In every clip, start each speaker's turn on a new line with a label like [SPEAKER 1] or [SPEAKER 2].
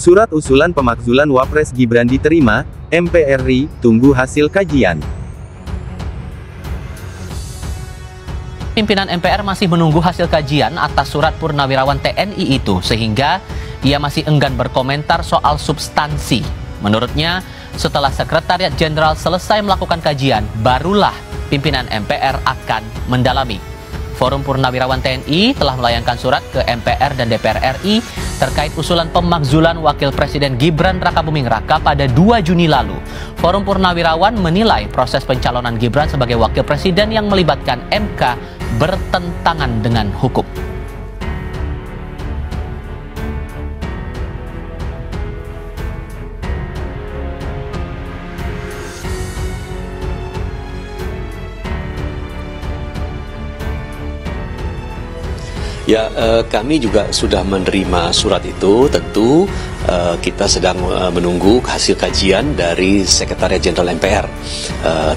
[SPEAKER 1] Surat usulan pemakzulan Wapres Gibran diterima, MPR RI, tunggu hasil kajian.
[SPEAKER 2] Pimpinan MPR masih menunggu hasil kajian atas surat purnawirawan TNI itu, sehingga ia masih enggan berkomentar soal substansi. Menurutnya, setelah Sekretariat Jenderal selesai melakukan kajian, barulah pimpinan MPR akan mendalami. Forum Purnawirawan TNI telah melayangkan surat ke MPR dan DPR RI terkait usulan pemakzulan Wakil Presiden Gibran Rakabuming Raka pada 2 Juni lalu. Forum Purnawirawan menilai proses pencalonan Gibran sebagai Wakil Presiden yang melibatkan MK bertentangan dengan hukum.
[SPEAKER 3] Ya, kami juga sudah menerima surat itu. Tentu kita sedang menunggu hasil kajian dari Sekretariat Jenderal MPR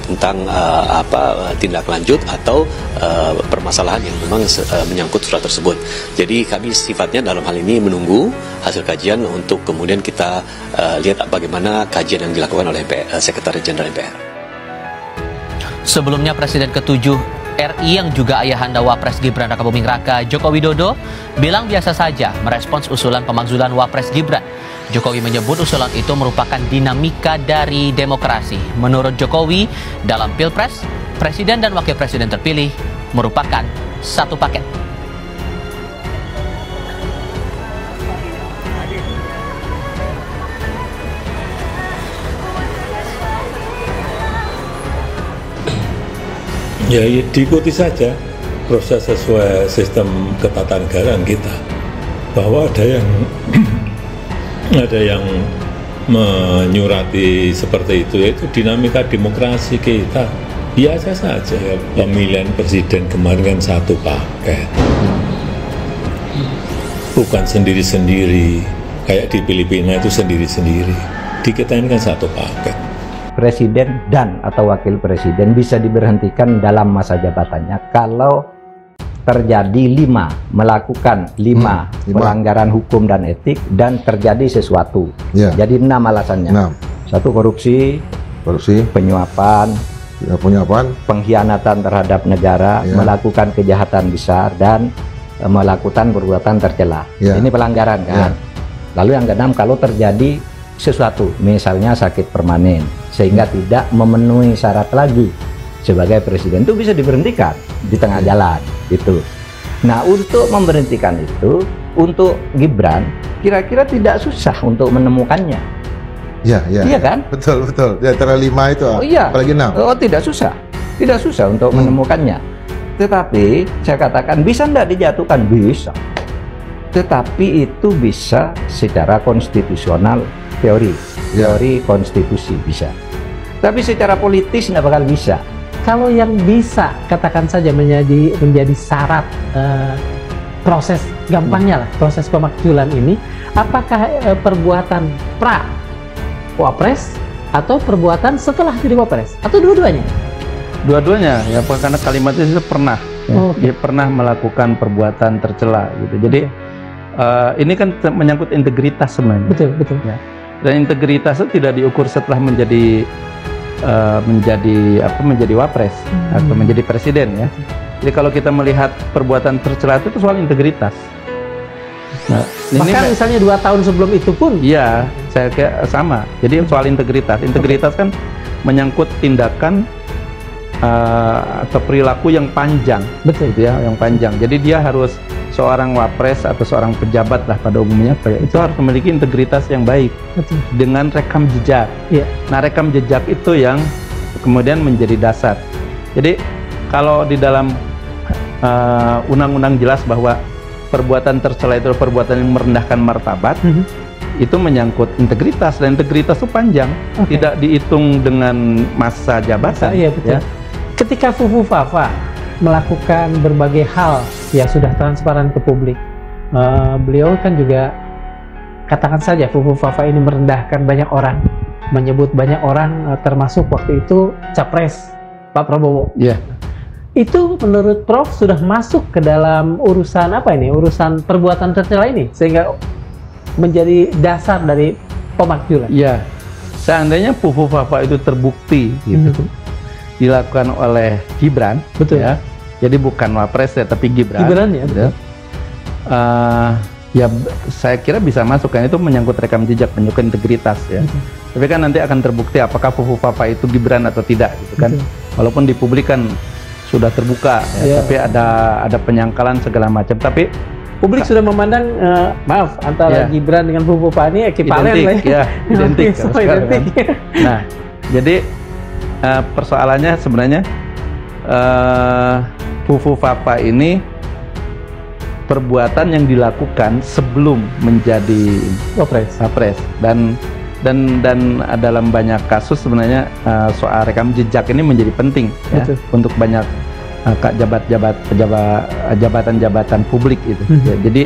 [SPEAKER 3] tentang tindak lanjut atau permasalahan yang memang menyangkut surat tersebut. Jadi kami sifatnya dalam hal ini menunggu hasil kajian untuk kemudian kita lihat bagaimana kajian yang dilakukan oleh Sekretariat Jenderal MPR.
[SPEAKER 2] Sebelumnya Presiden ke-7 RI yang juga ayahanda Wapres Gibran Rakabuming Raka, Joko Widodo, bilang biasa saja merespons usulan pemakzulan Wapres Gibran. Jokowi menyebut usulan itu merupakan dinamika dari demokrasi. Menurut Jokowi, dalam Pilpres, Presiden dan Wakil Presiden terpilih merupakan satu paket.
[SPEAKER 4] Ya, diikuti saja proses sesuai sistem ketatanegaraan kita. Bahwa ada yang menyurati seperti itu, yaitu dinamika demokrasi kita. Biasa saja. Pemilihan presiden kemarin kan satu paket, bukan sendiri-sendiri kayak di Filipina itu sendiri-sendiri. Di kita ini kan satu paket.
[SPEAKER 5] Presiden dan atau wakil presiden bisa diberhentikan dalam masa jabatannya kalau terjadi melakukan 5 pelanggaran hukum dan etik dan terjadi sesuatu. Jadi 6 alasannya. 1, korupsi, penyuapan, pengkhianatan terhadap negara, melakukan kejahatan besar, dan melakukan perbuatan tercela. Ini pelanggaran kan. Lalu yang ke-6, kalau terjadi sesuatu, misalnya sakit permanen, sehingga tidak memenuhi syarat lagi sebagai presiden, itu bisa diberhentikan di tengah jalan itu. Nah, untuk memberhentikan itu, untuk Gibran kira-kira tidak susah untuk menemukannya. Iya kan?
[SPEAKER 6] Betul. Di antara 5 itu, apalagi 6.
[SPEAKER 5] Tidak susah untuk menemukannya. Tetapi saya katakan, bisa tidak dijatuhkan? Bisa. Tetapi itu bisa secara konstitusional, teori konstitusi bisa. Tapi secara politis tidak bakal bisa.
[SPEAKER 7] Kalau yang bisa, katakan saja menjadi syarat proses, gampangnya lah, proses pemakzulan ini, apakah perbuatan pra Wapres atau perbuatan setelah jadi Wapres, atau dua-duanya?
[SPEAKER 8] Dua-duanya, ya, karena kalimatnya itu pernah, dia pernah melakukan perbuatan tercela gitu. Jadi ini kan menyangkut integritas sebenarnya.
[SPEAKER 7] Betul.
[SPEAKER 8] Ya. Dan integritas itu tidak diukur setelah menjadi Wapres atau menjadi presiden, ya. Jadi kalau kita melihat perbuatan tercela itu soal integritas. Nah,
[SPEAKER 7] bahkan misalnya 2 tahun sebelum itu pun.
[SPEAKER 8] Iya, saya kira sama. Jadi soal integritas. Integritas kan menyangkut tindakan atau perilaku yang panjang.
[SPEAKER 7] Betul.
[SPEAKER 8] Gitu ya, yang panjang. Jadi dia harus, seorang wapres atau seorang pejabat lah pada umumnya, itu harus memiliki integritas yang baik.
[SPEAKER 7] Betul.
[SPEAKER 8] Dengan rekam jejak. Nah, rekam jejak itu yang kemudian menjadi dasar. Jadi kalau di dalam undang-undang jelas bahwa perbuatan tercela itu perbuatan yang merendahkan martabat, itu menyangkut integritas, dan integritas itu panjang, tidak dihitung dengan masa jabatan.
[SPEAKER 7] Iya, betul. Ya. Ketika Fufu Fafa melakukan berbagai hal yang sudah transparan ke publik, beliau kan juga, katakan saja, Fufu Fafa ini merendahkan banyak orang, menyebut banyak orang, termasuk waktu itu Capres Pak Prabowo. Itu menurut Prof sudah masuk ke dalam urusan apa ini? Urusan perbuatan tercela ini, sehingga menjadi dasar dari pemakzulan.
[SPEAKER 8] Ya, seandainya fufu-fafa itu terbukti gitu, dilakukan oleh Gibran,
[SPEAKER 7] betul
[SPEAKER 8] ya. Jadi bukan Wapres ya, tapi Gibran.
[SPEAKER 7] Gibran ya.
[SPEAKER 8] Gitu. Ya, saya kira bisa masuk, kan itu menyangkut rekam jejak, menyangkut integritas ya. Tapi kan nanti akan terbukti apakah fufu-fafa itu Gibran atau tidak, gitu kan. Walaupun di publik kan sudah terbuka, ya, tapi ada penyangkalan segala macam. Tapi
[SPEAKER 7] publik sudah memandang maaf antara Gibran dengan fufu-fafa ini ekivalen
[SPEAKER 8] identik, ya, identik.
[SPEAKER 7] Identik.
[SPEAKER 8] Kan. Nah, jadi persoalannya sebenarnya fufu-fafa ini perbuatan yang dilakukan sebelum menjadi Wapres, dan dalam banyak kasus sebenarnya soal rekam jejak ini menjadi penting ya, untuk banyak jabatan-jabatan publik itu. Ya, jadi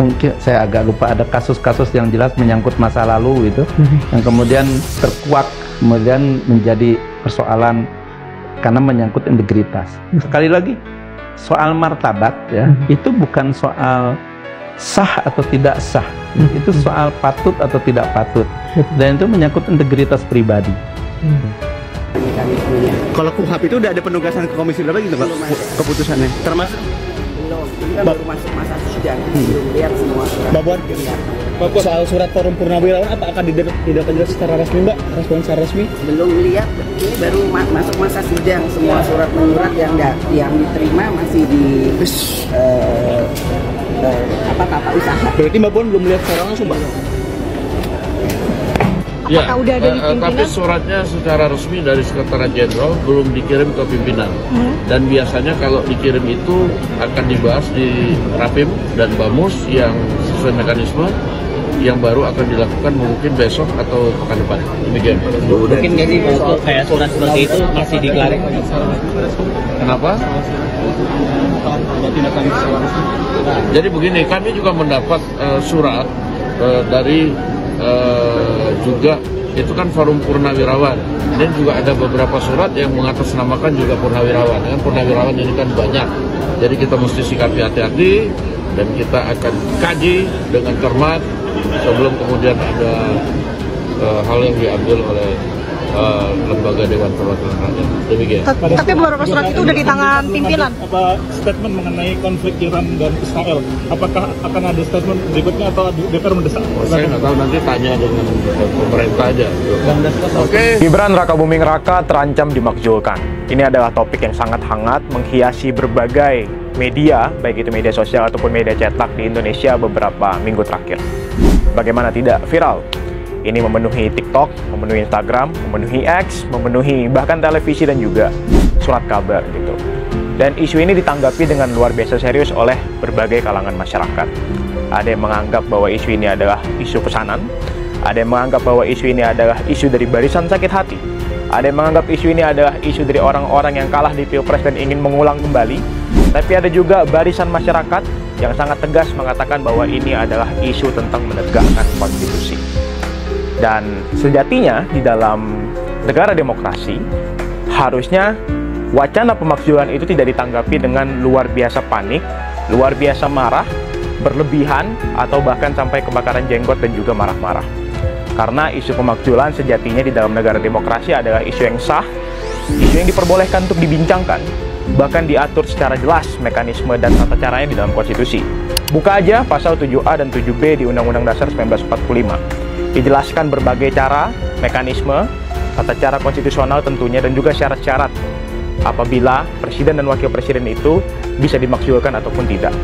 [SPEAKER 8] mungkin saya agak lupa, ada kasus-kasus yang jelas menyangkut masa lalu itu yang kemudian terkuak, kemudian menjadi persoalan karena menyangkut integritas. Sekali lagi, soal martabat ya, itu bukan soal sah atau tidak sah, itu soal patut atau tidak patut, dan itu menyangkut integritas pribadi.
[SPEAKER 9] Kalau KUHP itu udah ada penugasan ke komisi berapa gitu Pak? Keputusannya termasuk
[SPEAKER 10] belum, ini kan baru masuk masa sidang, belum lihat semua surat.
[SPEAKER 9] Soal surat Forum Purnawirawan apa akan didatangkan jelas secara resmi Mbak? Respon secara resmi?
[SPEAKER 10] Belum lihat, ini baru masuk masa sidang, semua surat menyurat yang diterima masih di tata usaha.
[SPEAKER 9] Berarti Mbak Puan belum lihat secara langsung Mbak?
[SPEAKER 11] Ya, udah ada tapi suratnya secara resmi dari Sekretariat Jenderal belum dikirim ke pimpinan. Dan biasanya kalau dikirim itu akan dibahas di Rapim dan Bamus yang sesuai mekanisme, yang baru akan dilakukan mungkin besok atau pekan depan. Demikian.
[SPEAKER 9] Mungkin nggak sih kalau kayak surat seperti itu masih diklaim?
[SPEAKER 11] Kenapa? Jadi begini, kami juga mendapat surat dari juga itu kan Forum Purnawirawan, dan juga ada beberapa surat yang mengatasnamakan juga Purnawirawan. Kan Purnawirawan ini kan banyak, jadi kita mesti sikapi hati-hati dan kita akan kaji dengan cermat sebelum kemudian ada hal yang diambil oleh lembaga Dewan Perwakilan Rakyat. Demikian.
[SPEAKER 12] Tapi beberapa surat itu udah di tangan pimpinan.
[SPEAKER 13] Apa statement mengenai konflik Iran dan Israel? Apakah akan ada statement berikutnya atau DPR mendesak?
[SPEAKER 11] Saya nggak tahu, nanti tanya dengan pemerintah aja.
[SPEAKER 14] Oke. Gibran Rakabuming Raka terancam dimakzulkan. Ini adalah topik yang sangat hangat menghiasi berbagai media, baik itu media sosial ataupun media cetak di Indonesia beberapa minggu terakhir. Bagaimana tidak viral? Ini memenuhi TikTok, memenuhi Instagram, memenuhi X, memenuhi bahkan televisi dan juga surat kabar gitu. Dan isu ini ditanggapi dengan luar biasa serius oleh berbagai kalangan masyarakat. Ada yang menganggap bahwa isu ini adalah isu pesanan, ada yang menganggap bahwa isu ini adalah isu dari barisan sakit hati, ada yang menganggap isu ini adalah isu dari orang-orang yang kalah di Pilpres dan ingin mengulang kembali, tapi ada juga barisan masyarakat yang sangat tegas mengatakan bahwa ini adalah isu tentang menegakkan konstitusi. Dan sejatinya di dalam negara demokrasi harusnya wacana pemakzulan itu tidak ditanggapi dengan luar biasa panik, luar biasa marah, berlebihan, atau bahkan sampai kebakaran jenggot dan juga marah-marah. Karena isu pemakzulan sejatinya di dalam negara demokrasi adalah isu yang sah, isu yang diperbolehkan untuk dibincangkan, bahkan diatur secara jelas mekanisme dan tata caranya di dalam konstitusi. Buka aja pasal 7A dan 7B di Undang-Undang Dasar 1945. Dijelaskan berbagai cara, mekanisme, tata cara konstitusional tentunya, dan juga syarat-syarat apabila presiden dan wakil presiden itu bisa dimakzulkan ataupun tidak.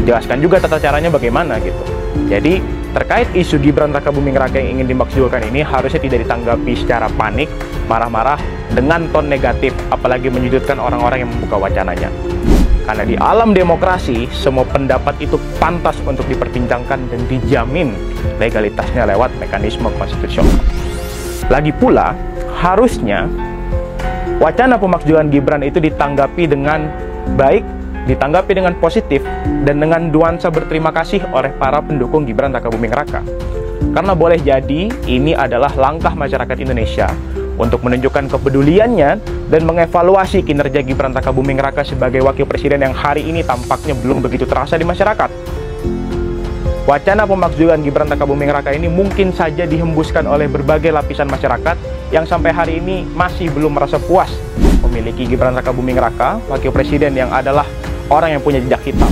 [SPEAKER 14] Dijelaskan juga tata caranya bagaimana gitu. Jadi terkait isu Gibran Rakabuming Raka yang ingin dimakzulkan ini harusnya tidak ditanggapi secara panik, marah-marah, dengan ton negatif, apalagi menyudutkan orang-orang yang membuka wacananya. Karena di alam demokrasi, semua pendapat itu pantas untuk diperbincangkan dan dijamin legalitasnya lewat mekanisme konstitusional. Lagi pula, harusnya wacana pemakzulan Gibran itu ditanggapi dengan baik, ditanggapi dengan positif, dan dengan nuansa berterima kasih oleh para pendukung Gibran Rakabuming Raka. Karena boleh jadi ini adalah langkah masyarakat Indonesia untuk menunjukkan kepeduliannya dan mengevaluasi kinerja Gibran Rakabuming Raka sebagai wakil presiden yang hari ini tampaknya belum begitu terasa di masyarakat. Wacana pemakzulan Gibran Rakabuming Raka ini mungkin saja dihembuskan oleh berbagai lapisan masyarakat yang sampai hari ini masih belum merasa puas memiliki Gibran Rakabuming Raka, wakil presiden yang adalah orang yang punya jejak hitam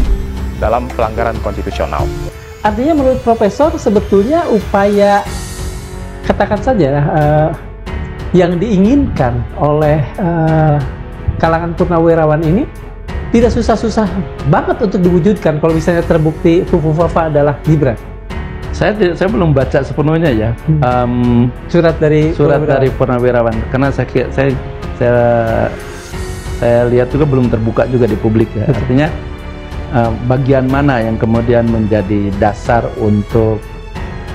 [SPEAKER 14] dalam pelanggaran konstitusional.
[SPEAKER 7] Artinya menurut Profesor sebetulnya upaya, katakan saja yang diinginkan oleh kalangan purnawirawan ini tidak susah-susah banget untuk diwujudkan kalau misalnya terbukti Fufufafa adalah Gibran.
[SPEAKER 8] Saya belum baca sepenuhnya ya
[SPEAKER 7] surat dari
[SPEAKER 8] purnawirawan, karena saya lihat juga belum terbuka juga di publik ya. Artinya bagian mana yang kemudian menjadi dasar untuk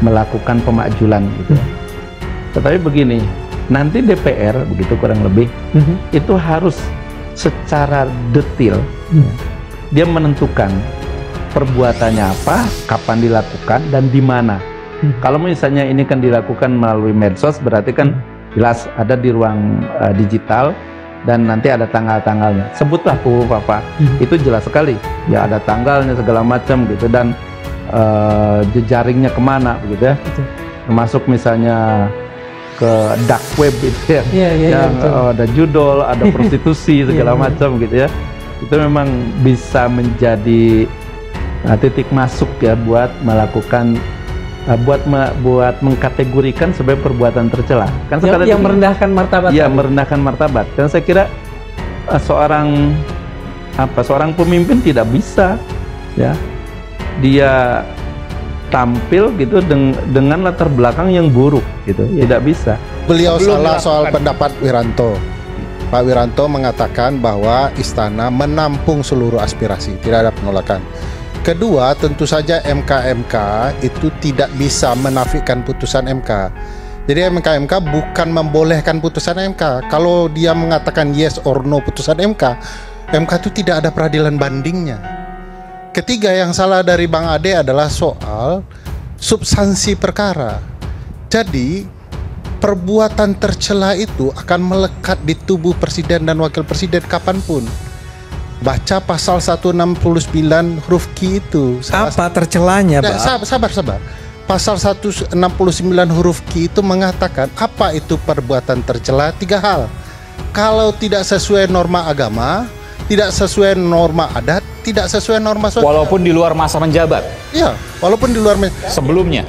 [SPEAKER 8] melakukan pemakzulan gitu. Tetapi begini, nanti DPR begitu kurang lebih itu harus secara detail dia menentukan perbuatannya apa, kapan dilakukan, dan di mana. Kalau misalnya ini kan dilakukan melalui medsos, berarti kan jelas ada di ruang digital dan nanti ada tanggal-tanggalnya. Sebutlah Fufufafa, itu jelas sekali. Ya ada tanggalnya segala macam gitu, dan jejaringnya kemana begitu ya. Termasuk misalnya ke dark web gitu ya, yang ada judul, ada prostitusi segala macam gitu ya. Itu memang bisa menjadi titik masuk ya buat melakukan buat mengkategorikan sebagai perbuatan tercela. Kan
[SPEAKER 7] yang merendahkan martabat.
[SPEAKER 8] Iya, merendahkan martabat. Dan saya kira seorang pemimpin tidak bisa ya dia tampil gitu dengan latar belakang yang buruk gitu, tidak bisa.
[SPEAKER 15] Beliau salah soal pendapat Wiranto. Pak Wiranto mengatakan bahwa istana menampung seluruh aspirasi, tidak ada penolakan. Kedua, tentu saja MK itu tidak bisa menafikan putusan MK. Jadi MK bukan membolehkan putusan MK. Kalau dia mengatakan yes or no putusan MK itu tidak ada peradilan bandingnya. Ketiga, yang salah dari Bang Ade adalah soal substansi perkara. Jadi perbuatan tercela itu akan melekat di tubuh presiden dan wakil presiden kapanpun. Baca pasal 169 huruf Q itu.
[SPEAKER 16] Apa tercelanya, Pak?
[SPEAKER 15] Sabar. Pasal 169 huruf Q itu mengatakan apa itu perbuatan tercela. 3 hal. Kalau tidak sesuai norma agama, tidak sesuai norma adat, tidak sesuai norma sosial.
[SPEAKER 16] Walaupun di luar masa menjabat.
[SPEAKER 15] Iya, walaupun di luar
[SPEAKER 16] sebelumnya.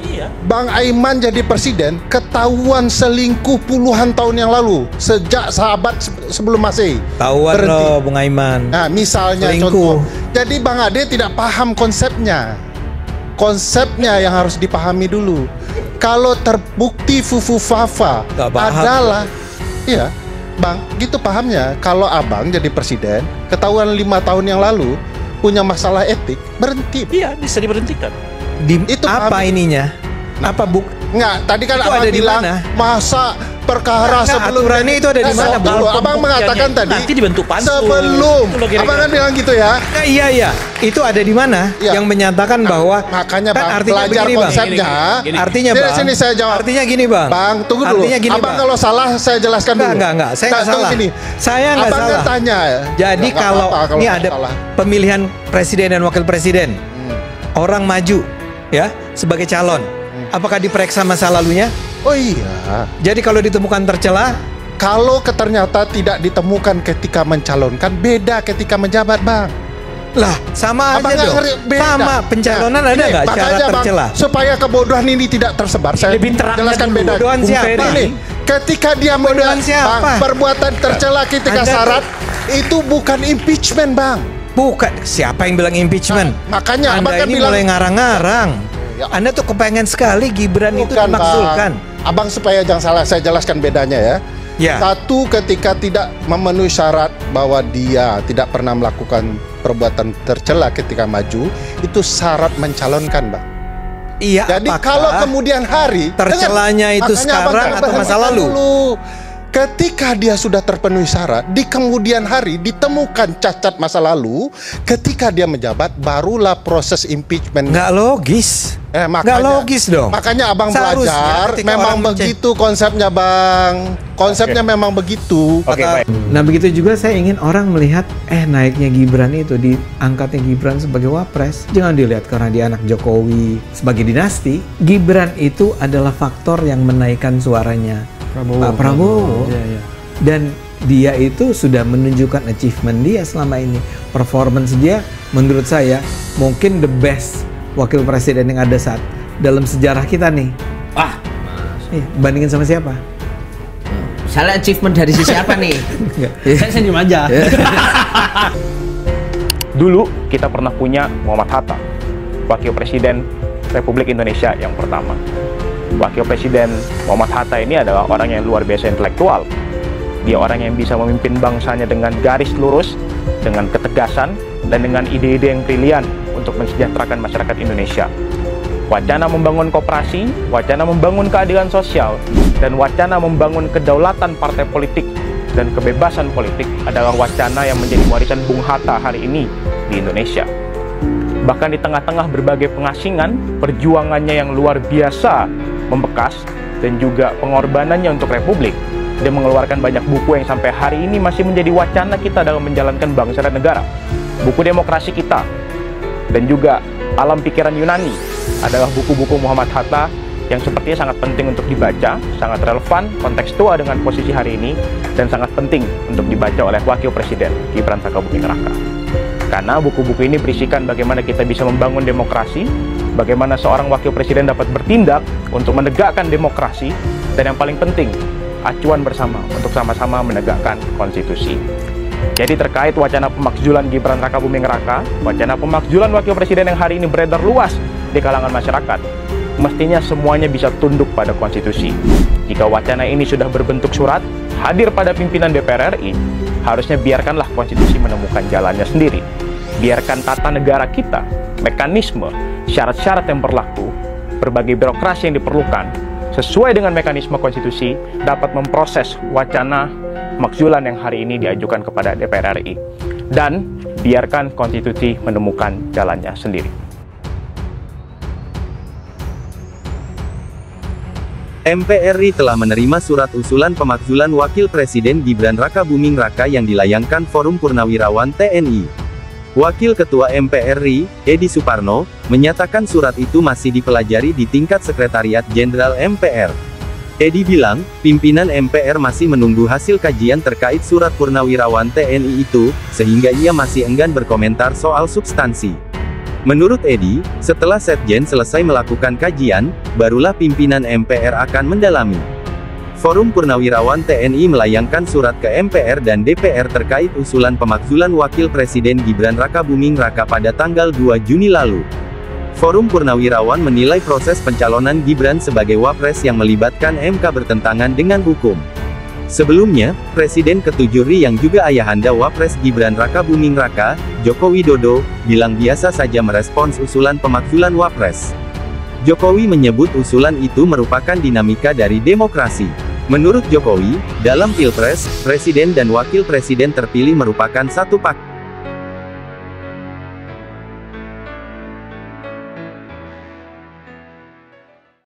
[SPEAKER 15] Bang Aiman jadi presiden, ketahuan selingkuh puluhan tahun yang lalu, sejak sahabat sebelum Masehi.
[SPEAKER 16] Tahuan loh, Bang Aiman.
[SPEAKER 15] Nah, misalnya
[SPEAKER 16] selingkuh.
[SPEAKER 15] Contoh. Jadi Bang Ade tidak paham konsepnya. Konsepnya yang harus dipahami dulu. Kalau terbukti Fufufafa adalah, iya, Bang, gitu pahamnya. Kalau abang jadi presiden, ketahuan 5 tahun yang lalu punya masalah etik, berhenti.
[SPEAKER 16] Iya, bisa diberhentikan.
[SPEAKER 15] Itu
[SPEAKER 16] apa ininya? Apa
[SPEAKER 15] Nggak, tadi kan abang
[SPEAKER 16] ada
[SPEAKER 15] bilang masa perkara sebelum
[SPEAKER 16] aturannya itu ada di mana, Bang?
[SPEAKER 15] Abang mengatakan tadi
[SPEAKER 16] nanti dibentuk pansus.
[SPEAKER 15] Sebelum. Abang kan bilang gitu ya.
[SPEAKER 16] Nah, iya. Itu ada di mana yang menyatakan bahwa
[SPEAKER 15] makanya
[SPEAKER 16] kan
[SPEAKER 15] Bang,
[SPEAKER 16] artinya
[SPEAKER 15] belajar
[SPEAKER 16] begini,
[SPEAKER 15] konsepnya.
[SPEAKER 16] Gini. Artinya Bang.
[SPEAKER 15] Sini saya jawab.
[SPEAKER 16] Artinya gini, Bang.
[SPEAKER 15] Bang, tunggu dulu.
[SPEAKER 16] Gini,
[SPEAKER 15] abang
[SPEAKER 16] Bang.
[SPEAKER 15] kalau salah saya jelaskan dulu.
[SPEAKER 16] Enggak. Saya nggak salah.
[SPEAKER 15] Gini.
[SPEAKER 16] Saya nggak salah.
[SPEAKER 15] Abang tanya.
[SPEAKER 16] Jadi kalau ini ada pemilihan presiden dan wakil presiden. Orang maju ya sebagai calon. Apakah diperiksa masa lalunya?
[SPEAKER 15] Oh iya.
[SPEAKER 16] Jadi kalau ditemukan tercela,
[SPEAKER 15] kalau ternyata tidak ditemukan ketika mencalonkan, beda ketika menjabat, Bang.
[SPEAKER 16] Lah, sama aja dong. Sama pencalonan ada nggak cara tercela?
[SPEAKER 15] Bang, supaya kebodohan ini tidak tersebar, saya
[SPEAKER 16] lebih
[SPEAKER 15] jelaskan beda.
[SPEAKER 16] Kebodohan siapa?
[SPEAKER 15] Ini, ketika dia perbuatan tercela ketika syarat, itu bukan impeachment, Bang.
[SPEAKER 16] Bukan. Siapa yang bilang impeachment?
[SPEAKER 15] Makanya
[SPEAKER 16] Anda ini mulai ngarang-ngarang. Anda tuh kepengen sekali Gibran itu dimakzulkan.
[SPEAKER 15] Abang supaya jangan salah, saya jelaskan bedanya ya. Satu, ketika tidak memenuhi syarat bahwa dia tidak pernah melakukan perbuatan tercela ketika maju, itu syarat mencalonkan, Bang.
[SPEAKER 16] Iya.
[SPEAKER 15] Jadi kalau kemudian hari
[SPEAKER 16] tercelanya itu sekarang atau masa lalu?
[SPEAKER 15] Ketika dia sudah terpenuhi syarat, di kemudian hari ditemukan cacat masa lalu, ketika dia menjabat, barulah proses impeachment.
[SPEAKER 16] Nggak logis.
[SPEAKER 15] Makanya,
[SPEAKER 16] nggak logis dong.
[SPEAKER 15] Makanya abang
[SPEAKER 16] Seharusnya
[SPEAKER 15] belajar, memang begitu konsepnya bang. Konsepnya memang begitu.
[SPEAKER 16] Nah begitu juga saya ingin orang melihat, naiknya Gibran itu, diangkatnya Gibran sebagai wapres, jangan dilihat karena dia anak Jokowi sebagai dinasti. Gibran itu adalah faktor yang menaikkan suaranya Pak Prabowo. Dan dia itu sudah menunjukkan achievement dia selama ini. Performance dia menurut saya mungkin the best wakil presiden yang ada saat dalam sejarah kita nih. Bandingin sama siapa?
[SPEAKER 17] Misalnya achievement dari sisi apa nih?
[SPEAKER 9] Saya senyum aja.
[SPEAKER 14] Dulu kita pernah punya Muhammad Hatta, wakil presiden Republik Indonesia yang pertama. Wakil presiden Muhammad Hatta ini adalah orang yang luar biasa intelektual. Dia orang yang bisa memimpin bangsanya dengan garis lurus, dengan ketegasan, dan dengan ide-ide yang brilian untuk mensejahterakan masyarakat Indonesia. Wacana membangun koperasi, wacana membangun keadilan sosial, dan wacana membangun kedaulatan partai politik dan kebebasan politik adalah wacana yang menjadi warisan Bung Hatta hari ini di Indonesia. Bahkan di tengah-tengah berbagai pengasingan, perjuangannya yang luar biasa membekas, dan juga pengorbanannya untuk Republik, dia mengeluarkan banyak buku yang sampai hari ini masih menjadi wacana kita dalam menjalankan bangsa dan negara. Buku Demokrasi Kita dan juga Alam Pikiran Yunani adalah buku-buku Muhammad Hatta yang sepertinya sangat penting untuk dibaca, sangat relevan, kontekstual dengan posisi hari ini, dan sangat penting untuk dibaca oleh Wakil Presiden Gibran Rakabuming Raka. Karena buku-buku ini berisikan bagaimana kita bisa membangun demokrasi, bagaimana seorang Wakil Presiden dapat bertindak untuk menegakkan demokrasi, dan yang paling penting, acuan bersama untuk sama-sama menegakkan konstitusi. Jadi terkait wacana pemakzulan Gibran Rakabuming Raka, wacana pemakzulan Wakil Presiden yang hari ini beredar luas di kalangan masyarakat, mestinya semuanya bisa tunduk pada konstitusi. Jika wacana ini sudah berbentuk surat, hadir pada pimpinan DPR RI, harusnya biarkanlah konstitusi menemukan jalannya sendiri. Biarkan tata negara kita, mekanisme, syarat-syarat yang berlaku, berbagai birokrasi yang diperlukan, sesuai dengan mekanisme konstitusi, dapat memproses wacana pemakzulan yang hari ini diajukan kepada DPR RI. Dan biarkan konstitusi menemukan jalannya sendiri.
[SPEAKER 1] MPR RI telah menerima surat usulan pemakzulan Wakil Presiden Gibran Rakabuming Raka yang dilayangkan Forum Purnawirawan TNI. Wakil Ketua MPR RI, Edi Suparno, menyatakan surat itu masih dipelajari di tingkat Sekretariat Jenderal MPR. Edi bilang, pimpinan MPR masih menunggu hasil kajian terkait surat Purnawirawan TNI itu, sehingga ia masih enggan berkomentar soal substansi. Menurut Edi, setelah Setjen selesai melakukan kajian, barulah pimpinan MPR akan mendalami. Forum Purnawirawan TNI melayangkan surat ke MPR dan DPR terkait usulan pemakzulan Wakil Presiden Gibran Rakabuming Raka pada tanggal 2 Juni lalu. Forum Purnawirawan menilai proses pencalonan Gibran sebagai wapres yang melibatkan MK bertentangan dengan hukum. Sebelumnya, Presiden ke-7 RI yang juga ayahanda Wapres Gibran Rakabuming Raka, Joko Widodo, bilang biasa saja merespons usulan pemakzulan Wapres. Jokowi menyebut usulan itu merupakan dinamika dari demokrasi. Menurut Jokowi, dalam Pilpres, Presiden dan Wakil Presiden terpilih merupakan satu paket.